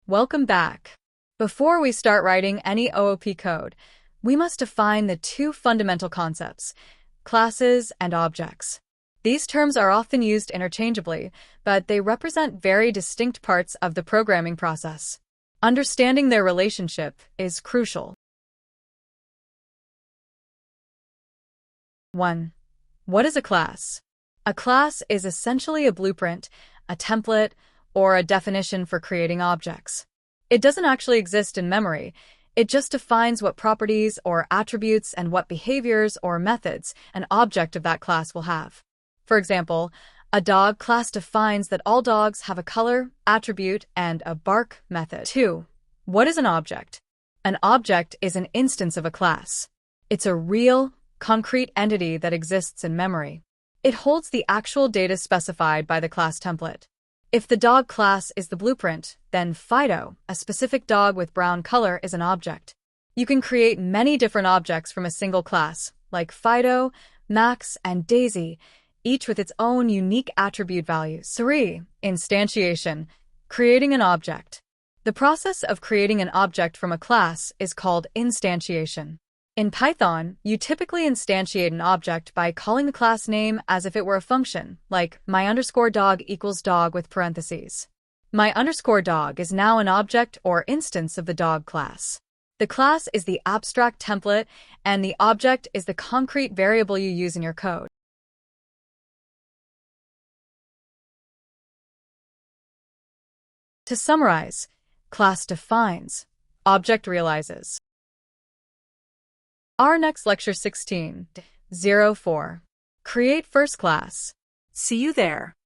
Welcome back. Before we start writing any OOP code, we must define the two fundamental concepts, classes and objects. These terms are often used interchangeably, but they represent very distinct parts of the programming process. Understanding their relationship is crucial. 1. What is a class? A class is essentially a blueprint, a template, or a definition for creating objects. It doesn't actually exist in memory. It just defines what properties or attributes and what behaviors or methods an object of that class will have. For example, a dog class defines that all dogs have a color, attribute, and a bark method. 2. What is an object? An object is an instance of a class. It's a real, concrete entity that exists in memory. It holds the actual data specified by the class template. If the dog class is the blueprint, then Fido, a specific dog with brown color, is an object. You can create many different objects from a single class, like Fido, Max, and Daisy, each with its own unique attribute values. 3. Instantiation, creating an object. The process of creating an object from a class is called instantiation. In Python, you typically instantiate an object by calling the class name as if it were a function, like my_dog equals dog with parentheses. My_dog is now an object or instance of the dog class. The class is the abstract template, and the object is the concrete variable you use in your code. To summarize, class defines, object realizes. Our next lecture 16.04. Create first class. See you there.